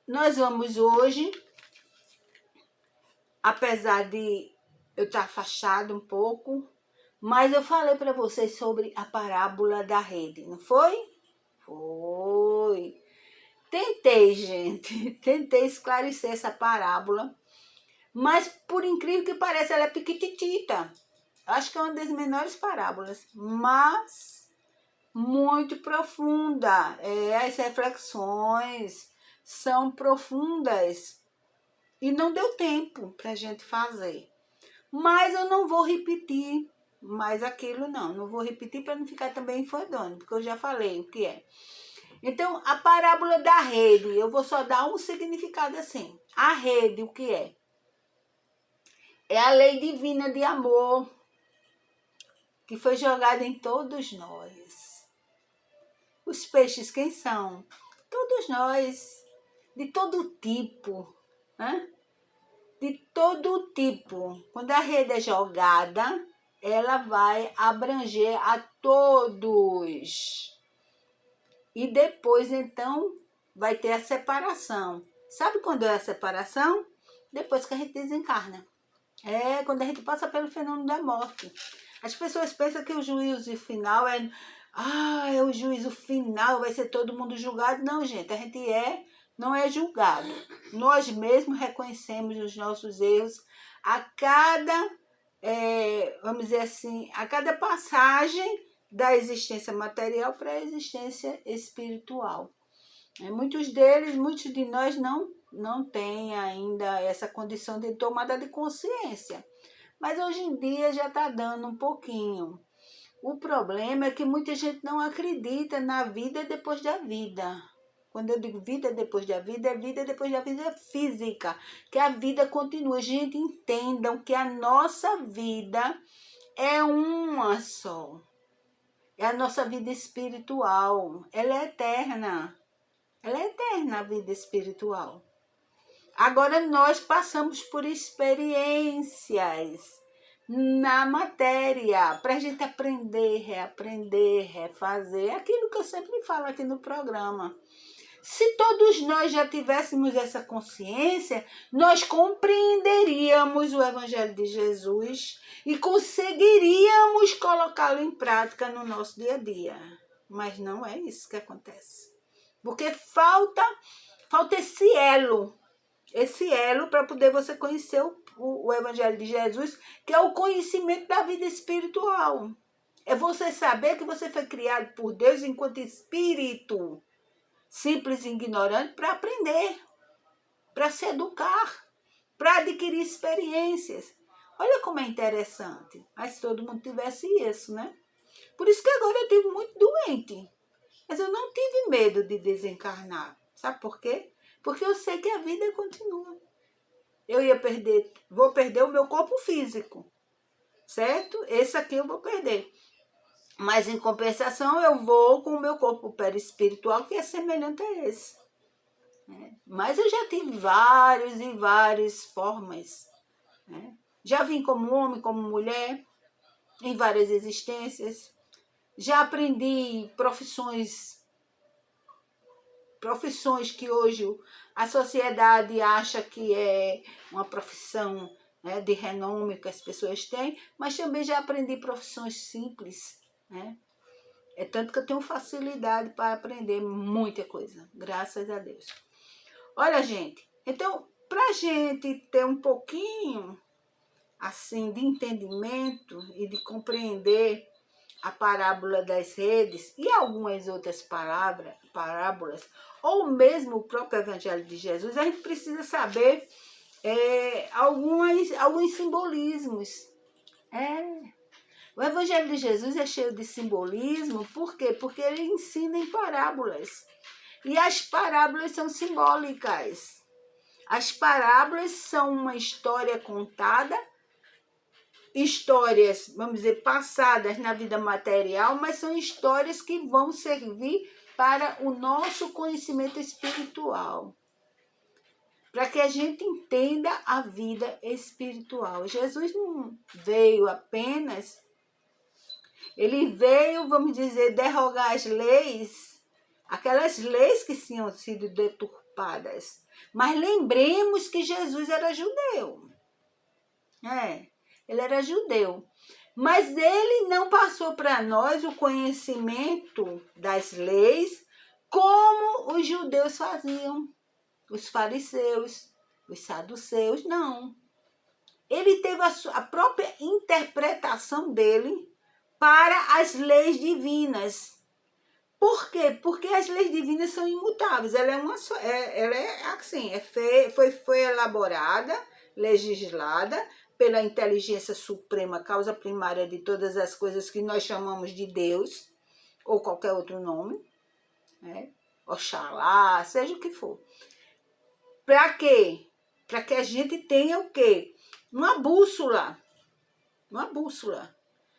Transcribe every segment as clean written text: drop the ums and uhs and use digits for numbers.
nós vamos hoje, apesar de eu estar afastado um pouco, mas eu falei para vocês sobre a parábola da rede, não foi? Foi. Tentei, gente, tentei esclarecer essa parábola, mas por incrível que pareça, ela é piquititita. Acho que é uma das menores parábolas, mas muito profunda. As reflexões são profundas e não deu tempo para a gente fazer. Mas eu não vou repetir mais aquilo, não vou repetir para não ficar também enfadonho, porque eu já falei o que é. Então, a parábola da rede, eu vou só dar um significado assim. A rede, o que é? É a lei divina de amor que foi jogada em todos nós. Os peixes, quem são? Todos nós, de todo tipo, né? De todo tipo. Quando a rede é jogada, ela vai abranger a todos. E depois, então, vai ter a separação. Sabe quando é a separação? Depois que a gente desencarna. É quando a gente passa pelo fenômeno da morte. As pessoas pensam que o juízo final é o juízo final, vai ser todo mundo julgado. Não, gente, a gente não é julgado. Nós mesmos reconhecemos os nossos erros a cada, vamos dizer assim, a cada passagem da existência material para a existência espiritual. Muitos de nós não têm ainda essa condição de tomada de consciência. Mas hoje em dia já está dando um pouquinho. O problema é que muita gente não acredita na vida depois da vida. Quando eu digo vida depois da vida, é vida depois da vida física. Que a vida continua. Gente, entendam que a nossa vida é uma só. É a nossa vida espiritual. Ela é eterna. Ela é eterna, a vida espiritual. Agora nós passamos por experiências na matéria, para a gente aprender, reaprender, refazer, aquilo que eu sempre falo aqui no programa. Se todos nós já tivéssemos essa consciência, nós compreenderíamos o Evangelho de Jesus e conseguiríamos colocá-lo em prática no nosso dia a dia. Mas não é isso que acontece. Porque falta esse elo para poder você conhecer o Evangelho de Jesus, que é o conhecimento da vida espiritual. É você saber que você foi criado por Deus enquanto espírito, simples e ignorante, para aprender, para se educar, para adquirir experiências. Olha como é interessante. Mas se todo mundo tivesse isso, né? Por isso que agora eu estive muito doente. Mas eu não tive medo de desencarnar. Sabe por quê? Porque eu sei que a vida continua. Vou perder o meu corpo físico, certo? Esse aqui eu vou perder. Mas em compensação eu vou com o meu corpo perispiritual, que é semelhante a esse. Mas eu já tive vários e várias formas. Já vim como homem, como mulher, em várias existências. Já aprendi profissões que hoje a sociedade acha que é uma profissão, né, de renome que as pessoas têm, mas também já aprendi profissões simples, né? É tanto que eu tenho facilidade para aprender muita coisa, graças a Deus. Olha, gente, então, para a gente ter um pouquinho assim de entendimento e de compreender a parábola das redes e algumas outras parábolas, ou mesmo o próprio Evangelho de Jesus, a gente precisa saber alguns simbolismos. O Evangelho de Jesus é cheio de simbolismo, por quê? Porque ele ensina em parábolas. E as parábolas são simbólicas. As parábolas são uma história contada, histórias, vamos dizer, passadas na vida material, mas são histórias que vão servir para o nosso conhecimento espiritual, para que a gente entenda a vida espiritual. Jesus não veio apenas, ele veio, vamos dizer, derrogar as leis, aquelas leis que tinham sido deturpadas. Mas lembremos que Jesus era judeu. Ele era judeu. Mas ele não passou para nós o conhecimento das leis como os judeus faziam, os fariseus, os saduceus, não. Ele teve a própria interpretação dele para as leis divinas. Por quê? Porque as leis divinas são imutáveis. Ela é assim, foi elaborada, legislada pela inteligência suprema, causa primária de todas as coisas que nós chamamos de Deus, ou qualquer outro nome, Oxalá, seja o que for. Para quê? Para que a gente tenha o quê? Uma bússola.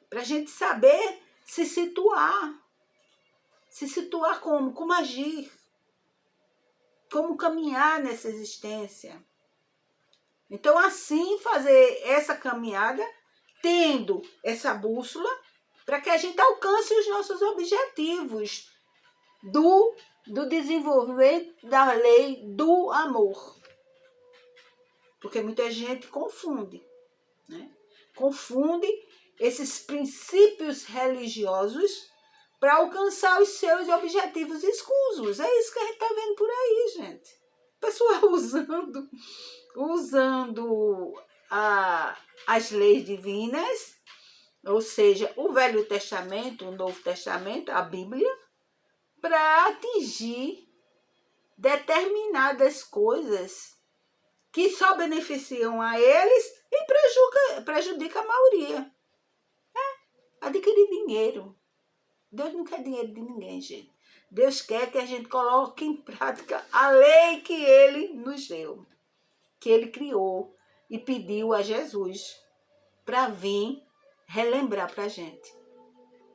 Para a gente saber se situar. Se situar como? Como agir. Como caminhar nessa existência. Então, assim, fazer essa caminhada, tendo essa bússola, para que a gente alcance os nossos objetivos do desenvolvimento da lei do amor. Porque muita gente confunde, Confunde esses princípios religiosos para alcançar os seus objetivos escusos. É isso que a gente está vendo por aí, gente. Pessoal usando as leis divinas, ou seja, o Velho Testamento, o Novo Testamento, a Bíblia, para atingir determinadas coisas que só beneficiam a eles e prejudica a maioria. Adquirir dinheiro. Deus não quer dinheiro de ninguém, gente. Deus quer que a gente coloque em prática a lei que Ele nos deu, que Ele criou e pediu a Jesus para vir relembrar para a gente.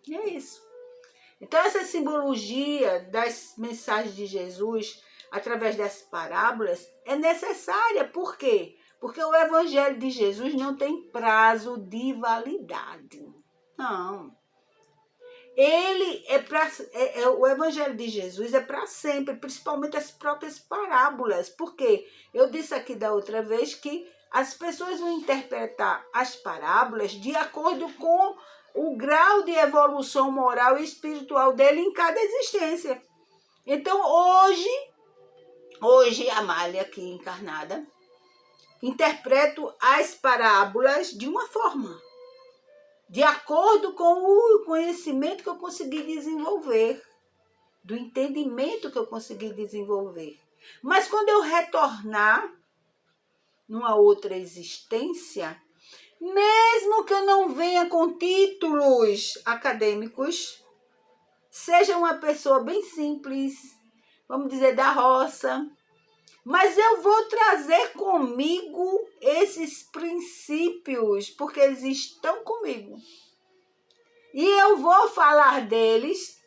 E é isso. Então, essa simbologia das mensagens de Jesus, através das parábolas, é necessária. Por quê? Porque o Evangelho de Jesus não tem prazo de validade. Não. O Evangelho de Jesus é para sempre, principalmente as próprias parábolas. Por quê? Eu disse aqui da outra vez que as pessoas vão interpretar as parábolas de acordo com o grau de evolução moral e espiritual dele em cada existência. Então, hoje a Amália aqui encarnada, interpreto as parábolas de uma forma, de acordo com o conhecimento que eu consegui desenvolver, do entendimento que eu consegui desenvolver. Mas quando eu retornar numa outra existência, mesmo que eu não venha com títulos acadêmicos, seja uma pessoa bem simples, vamos dizer, da roça, mas eu vou trazer comigo esses princípios, porque eles estão comigo. E eu vou falar deles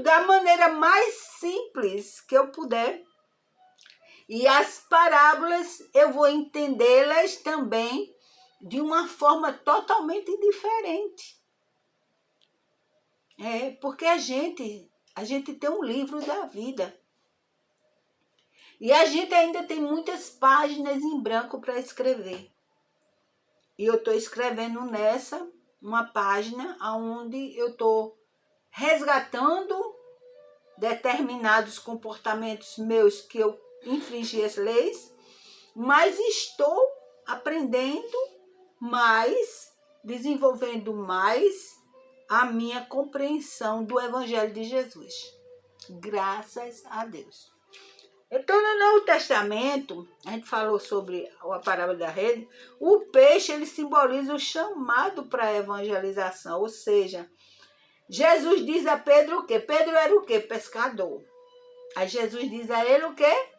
da maneira mais simples que eu puder. E as parábolas eu vou entendê-las também de uma forma totalmente diferente. Porque a gente tem um livro da vida. E a gente ainda tem muitas páginas em branco para escrever. E eu estou escrevendo nessa uma página onde eu estou resgatando determinados comportamentos meus que eu infringi as leis, mas estou aprendendo mais, desenvolvendo mais a minha compreensão do Evangelho de Jesus. Graças a Deus. Então, no Novo Testamento, a gente falou sobre a parábola da rede, o peixe ele simboliza o chamado para a evangelização, ou seja, Jesus diz a Pedro o quê? Pedro era o quê? Pescador. Aí Jesus diz a ele o quê?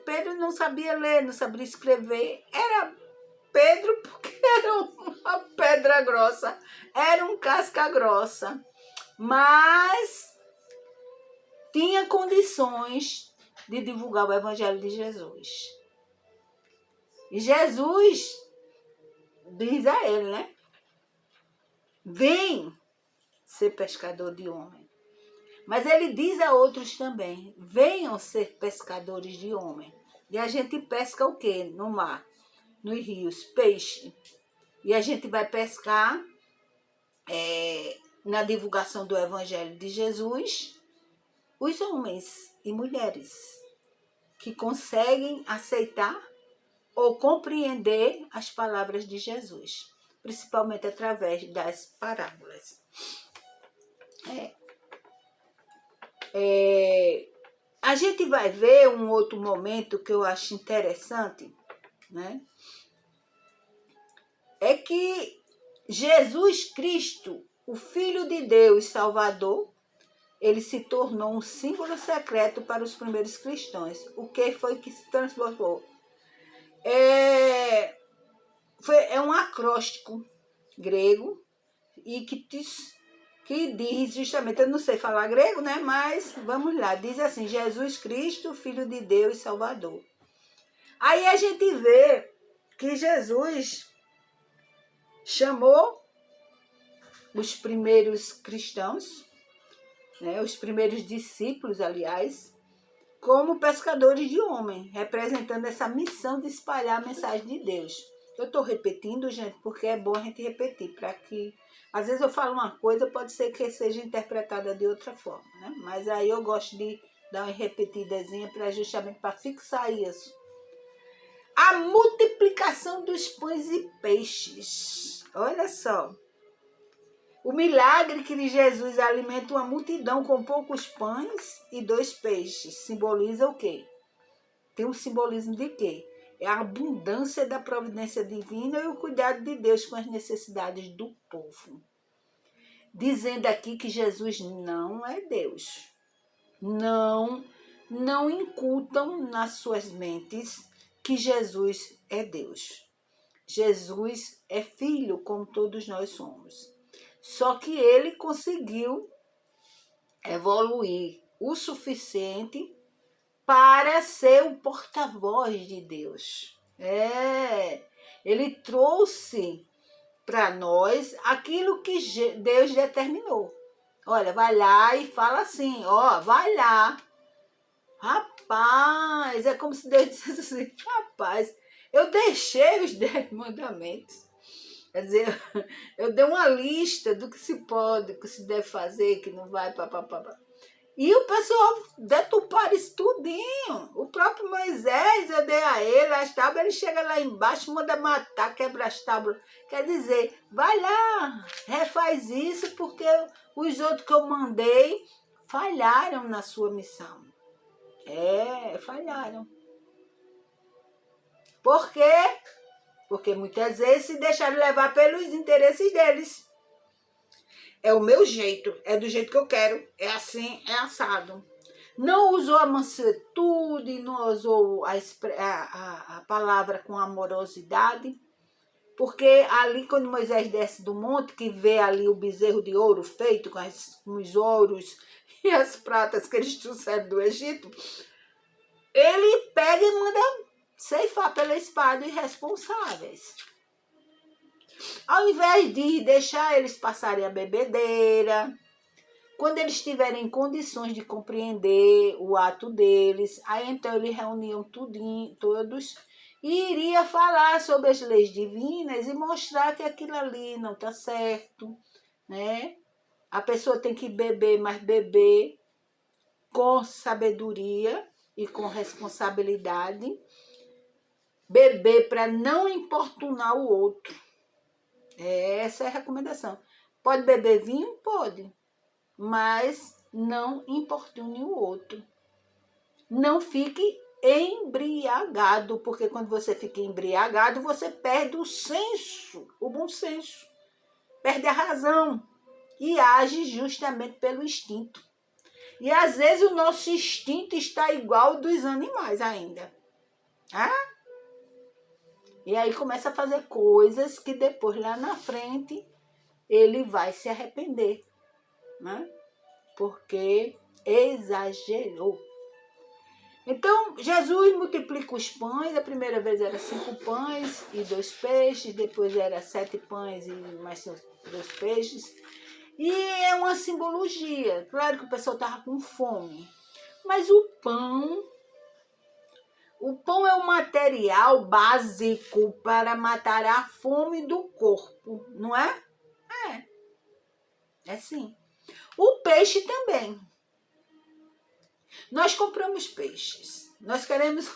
Pedro não sabia ler, não sabia escrever. Era Pedro porque era uma pedra grossa, era um casca grossa, mas tinha condições de divulgar o Evangelho de Jesus. E Jesus diz a ele, vem ser pescador de homem. Mas ele diz a outros também, venham ser pescadores de homem. E a gente pesca o quê? No mar, nos rios, peixe. E a gente vai pescar na divulgação do Evangelho de Jesus, os homens e mulheres que conseguem aceitar ou compreender as palavras de Jesus, principalmente através das parábolas. A gente vai ver um outro momento que eu acho interessante, né? É que Jesus Cristo, o Filho de Deus Salvador, ele se tornou um símbolo secreto para os primeiros cristãos. O que foi que se transformou? É um acróstico grego e que diz justamente, eu não sei falar grego, né? Mas vamos lá, diz assim, Jesus Cristo, Filho de Deus Salvador. Aí a gente vê que Jesus chamou os primeiros cristãos, né, os primeiros discípulos, aliás, como pescadores de homem, representando essa missão de espalhar a mensagem de Deus. Eu estou repetindo, gente, porque é bom a gente repetir, para que, às vezes eu falo uma coisa, pode ser que seja interpretada de outra forma, né? Mas aí eu gosto de dar uma repetidazinha justamente para fixar isso. A multiplicação dos pães e peixes. Olha só. O milagre que Jesus alimenta uma multidão com poucos pães e 2 peixes. Simboliza o quê? Tem um simbolismo de quê? É a abundância da providência divina e o cuidado de Deus com as necessidades do povo. Dizendo aqui que Jesus não é Deus. Não incultam nas suas mentes que Jesus é Deus. Jesus é filho, como todos nós somos. Só que ele conseguiu evoluir o suficiente para ser o porta-voz de Deus. Ele trouxe para nós aquilo que Deus determinou. Olha, vai lá e fala assim, vai lá. Rapaz, é como se Deus dissesse assim, rapaz, eu deixei os 10 mandamentos. Quer dizer, eu dei uma lista do que se pode, do que se deve fazer, que não vai, papapá. E o pessoal deturparam isso tudinho. O próprio Moisés, eu dei a ele as tábuas, ele chega lá embaixo, manda matar, quebra as tábuas. Quer dizer, vai lá, refaz isso, porque os outros que eu mandei falharam na sua missão. Falharam. Por quê? Porque muitas vezes se deixaram levar pelos interesses deles. É o meu jeito, é do jeito que eu quero, é assim, é assado. Não usou a mansuetude, não usou a palavra com amorosidade, porque ali quando Moisés desce do monte, que vê ali o bezerro de ouro feito com os ouros e as pratas que eles trouxeram do Egito, ele pega e manda ceifar pela espada irresponsáveis. Ao invés de deixar eles passarem a bebedeira, quando eles tiverem condições de compreender o ato deles, aí então eles reuniam todos e iria falar sobre as leis divinas e mostrar que aquilo ali não está certo, né? A pessoa tem que beber, mas beber com sabedoria e com responsabilidade. Beber para não importunar o outro. Essa é a recomendação. Pode beber vinho? Pode. Mas não importune o outro. Não fique embriagado, porque quando você fica embriagado, você perde o senso, o bom senso. Perde a razão e age justamente pelo instinto. E às vezes o nosso instinto está igual ao dos animais ainda. E aí começa a fazer coisas que depois, lá na frente, ele vai se arrepender, né? Porque exagerou. Então, Jesus multiplica os pães. A primeira vez era 5 pães e 2 peixes. Depois era 7 pães e mais 2 peixes. E é uma simbologia. Claro que o pessoal estava com fome. Mas o pão é um material básico para matar a fome do corpo, não é? É sim. O peixe também. Nós compramos peixes. Nós queremos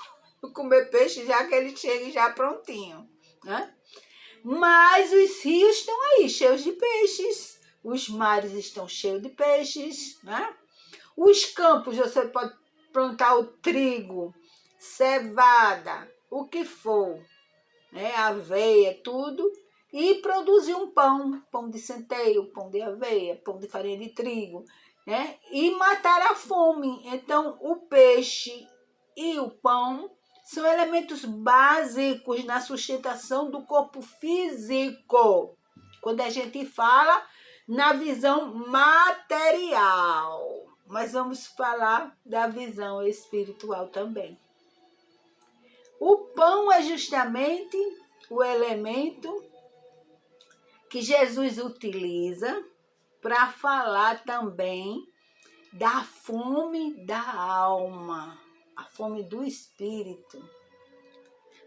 comer peixe já que ele chega já prontinho, né? Mas os rios estão aí cheios de peixes. Os mares estão cheios de peixes, né? Os campos, você pode plantar o trigo, cevada, o que for, né? Aveia, tudo, e produzir um pão de centeio, pão de aveia, pão de farinha de trigo, né? E matar a fome. Então, o peixe e o pão são elementos básicos na sustentação do corpo físico. Quando a gente fala na visão material, mas vamos falar da visão espiritual também. O pão é justamente o elemento que Jesus utiliza para falar também da fome da alma, a fome do espírito.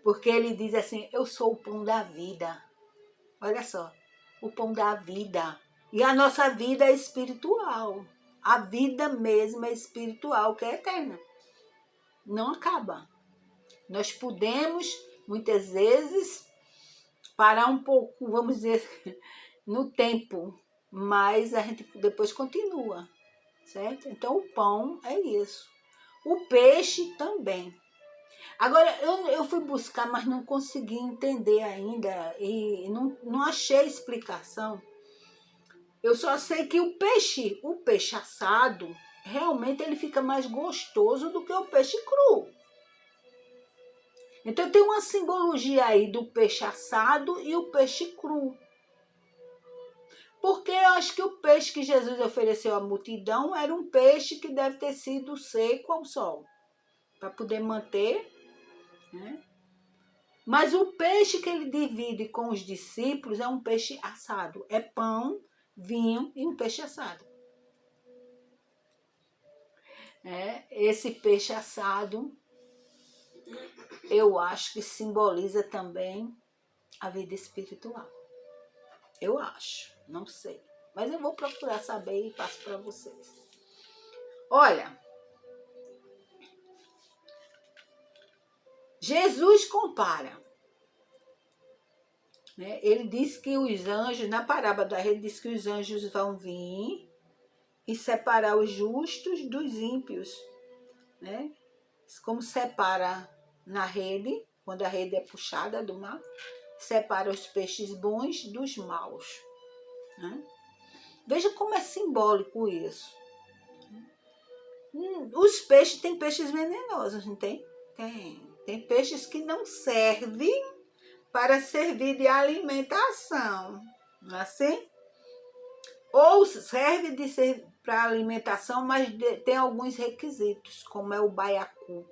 Porque ele diz assim, eu sou o pão da vida. Olha só, o pão da vida. E a nossa vida é espiritual. A vida mesmo é espiritual, que é eterna. Não acaba. Nós podemos, muitas vezes, parar um pouco, vamos dizer, no tempo, mas a gente depois continua, certo? Então, o pão é isso. O peixe também. Agora, eu fui buscar, mas não consegui entender ainda e não achei explicação. Eu só sei que o peixe assado, realmente ele fica mais gostoso do que o peixe cru. Então tem uma simbologia aí do peixe assado e o peixe cru. Porque eu acho que o peixe que Jesus ofereceu à multidão era um peixe que deve ter sido seco ao sol, para poder manter, né? Mas o peixe que ele divide com os discípulos é um peixe assado. É pão, vinho e um peixe assado. Esse peixe assado, eu acho que simboliza também a vida espiritual. Eu acho, não sei. Mas eu vou procurar saber e passo para vocês. Olha, Jesus compara. Né? Ele diz que os anjos, na parábola da rede, diz que os anjos vão vir e separar os justos dos ímpios. Né? Como separa na rede, quando a rede é puxada do mar, separa os peixes bons dos maus. Né? Veja como é simbólico isso. Os peixes, tem peixes venenosos, não tem? Tem peixes que não servem para servir de alimentação, não é assim? Ou serve para alimentação, mas tem alguns requisitos, como é o baiacu.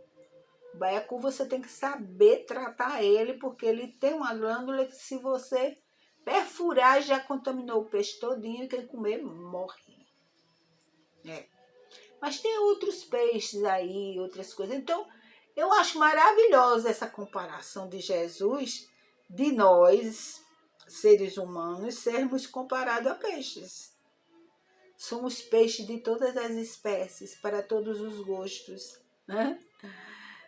O baiacu você tem que saber tratar ele, porque ele tem uma glândula que se você perfurar já contaminou o peixe todinho e quem comer morre. Mas tem outros peixes aí, outras coisas. Então, eu acho maravilhosa essa comparação de Jesus, de nós, seres humanos, sermos comparados a peixes. Somos peixes de todas as espécies, para todos os gostos, né?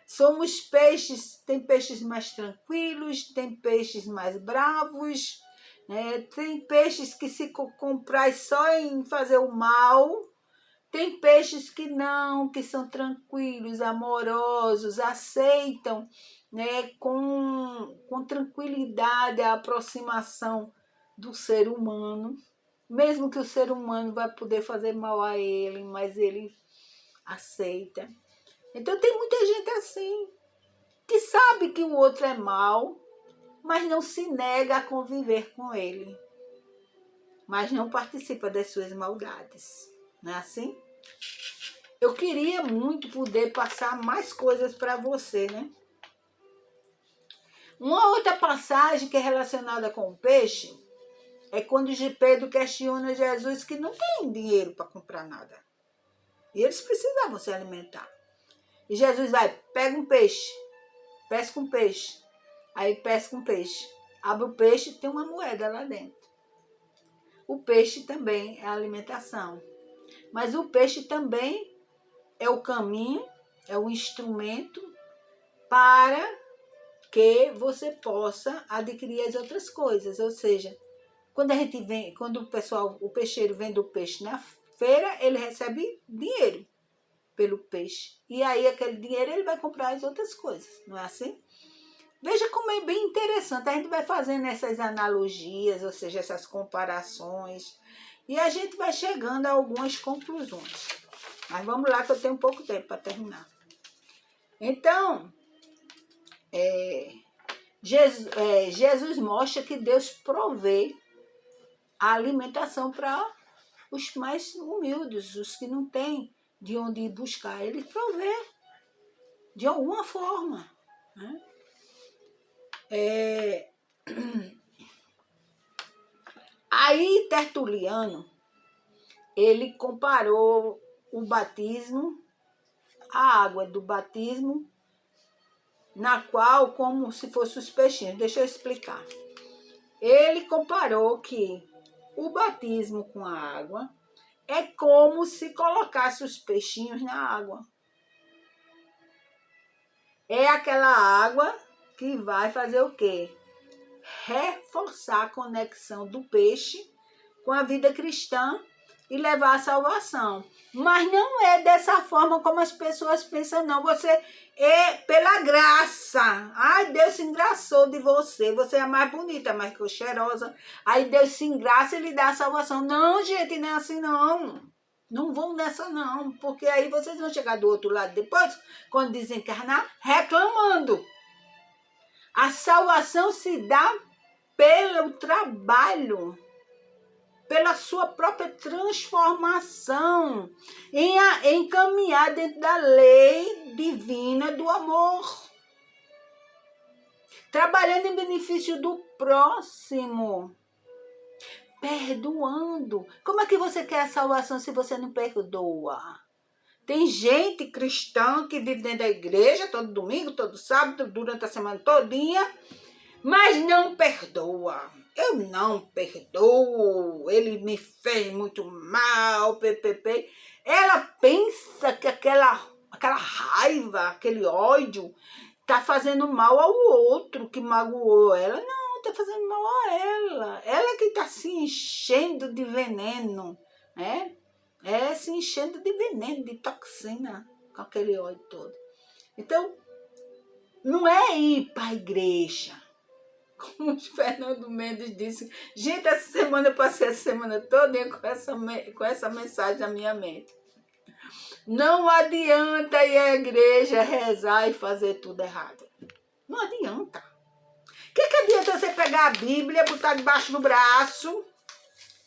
Somos peixes, tem peixes mais tranquilos, tem peixes mais bravos, né? Tem peixes que se comprar só em fazer o mal. Tem peixes que não, que são tranquilos, amorosos, aceitam, né, com tranquilidade a aproximação do ser humano, mesmo que o ser humano vai poder fazer mal a ele, mas ele aceita. Então tem muita gente assim, que sabe que o outro é mau, mas não se nega a conviver com ele, mas não participa das suas maldades. Não é assim? Eu queria muito poder passar mais coisas para você, né? Uma outra passagem que é relacionada com o peixe é quando Pedro questiona Jesus que não tem dinheiro para comprar nada. E eles precisavam se alimentar. E Jesus vai, pega um peixe, pesca um peixe. Aí pesca um peixe. Abre o peixe e tem uma moeda lá dentro. O peixe também é alimentação. Mas o peixe também é o caminho, é o instrumento para que você possa adquirir as outras coisas. Ou seja, quando a gente vem, quando o peixeiro vende o peixe na feira, ele recebe dinheiro pelo peixe. E aí aquele dinheiro ele vai comprar as outras coisas, não é assim? Veja como é bem interessante. A gente vai fazendo essas analogias, ou seja, essas comparações, e a gente vai chegando a algumas conclusões. Mas vamos lá que eu tenho pouco tempo para terminar. Então, Jesus mostra que Deus provê a alimentação para os mais humildes, os que não têm de onde ir buscar. Ele provê de alguma forma, né? Aí Tertuliano, ele comparou o batismo, a água do batismo, na qual, como se fosse os peixinhos. Deixa eu explicar. Ele comparou que o batismo com a água é como se colocasse os peixinhos na água. É aquela água que vai fazer o quê? Reforçar a conexão do peixe com a vida cristã e levar a salvação. Mas não é dessa forma como as pessoas pensam, não. Você é pela graça. Ai, Deus se engraçou de você. Você é mais bonita, mais cheirosa. Aí Deus se engraça e lhe dá a salvação. Não, gente, não é assim, não. Não vão nessa, não. Porque aí vocês vão chegar do outro lado depois, quando desencarnar, reclamando. A salvação se dá pelo trabalho, pela sua própria transformação, em caminhar dentro da lei divina do amor, trabalhando em benefício do próximo, perdoando. Como é que você quer a salvação se você não perdoa? Tem gente cristã que vive dentro da igreja todo domingo, todo sábado, durante a semana todinha, mas não perdoa. Eu não perdoo, ele me fez muito mal, ppp. Ela pensa que aquela raiva, aquele ódio, tá fazendo mal ao outro que magoou ela. Não, tá fazendo mal a ela. Ela que tá se enchendo de veneno, né? Se enchendo de veneno, de toxina, com aquele ódio todo. Então, não é ir para a igreja. Como o Fernando Mendes disse, gente, essa semana eu passei a semana toda com essa mensagem na minha mente. Não adianta ir à igreja, rezar e fazer tudo errado. Não adianta. O que adianta você pegar a Bíblia, botar debaixo do braço?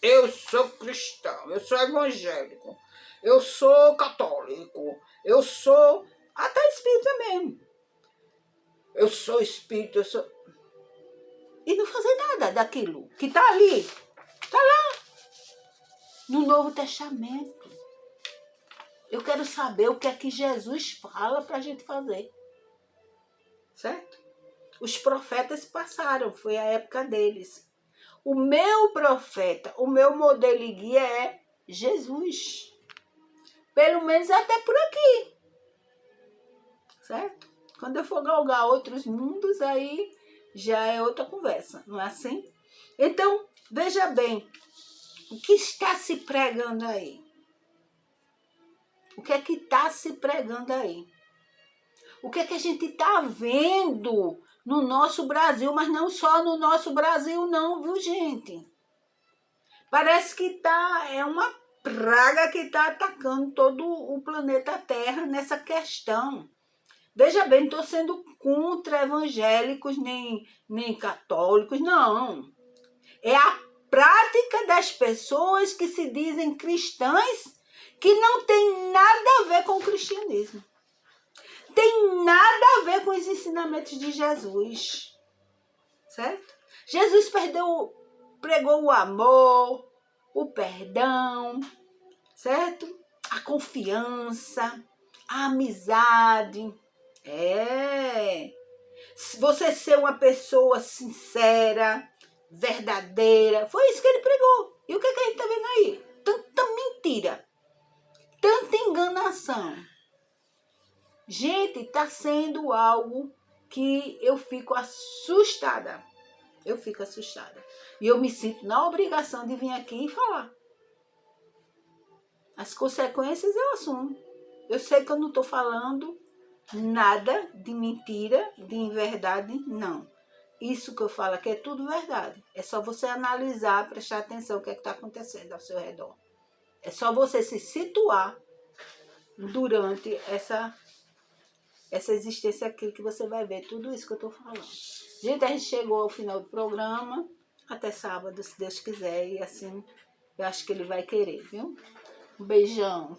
Eu sou cristão, eu sou evangélico, eu sou católico, eu sou até espírita mesmo. Eu sou espírita, eu sou... E não fazer nada daquilo que está ali. Está lá. No Novo Testamento. Eu quero saber o que é que Jesus fala para a gente fazer. Certo? Os profetas passaram, foi a época deles. O meu profeta, o meu modelo e guia é Jesus. Pelo menos até por aqui. Certo? Quando eu for galgar outros mundos, aí já é outra conversa, não é assim? Então, veja bem, o que está se pregando aí? O que é que está se pregando aí? O que é que a gente está vendo no nosso Brasil, mas não só no nosso Brasil não, viu, gente? Parece que é uma praga que está atacando todo o planeta Terra nessa questão. Veja bem, não estou sendo contra evangélicos nem católicos, não. É a prática das pessoas que se dizem cristãs que não tem nada a ver com o cristianismo. Tem nada a ver com os ensinamentos de Jesus. Certo? Jesus pregou o amor, o perdão, certo? A confiança, a amizade. Você ser uma pessoa sincera, verdadeira. Foi isso que ele pregou. E o que a gente está vendo aí? Tanta mentira, tanta enganação. Gente, está sendo algo que eu fico assustada. Eu fico assustada. E eu me sinto na obrigação de vir aqui e falar. As consequências eu assumo. Eu sei que eu não estou falando nada de mentira, de inverdade, não. Isso que eu falo aqui é tudo verdade. É só você analisar, prestar atenção o que é que está acontecendo ao seu redor. É só você se situar durante essa existência aqui que você vai ver tudo isso que eu estou falando. Gente, a gente chegou ao final do programa. Até sábado, se Deus quiser. E assim, eu acho que ele vai querer, viu? Um beijão.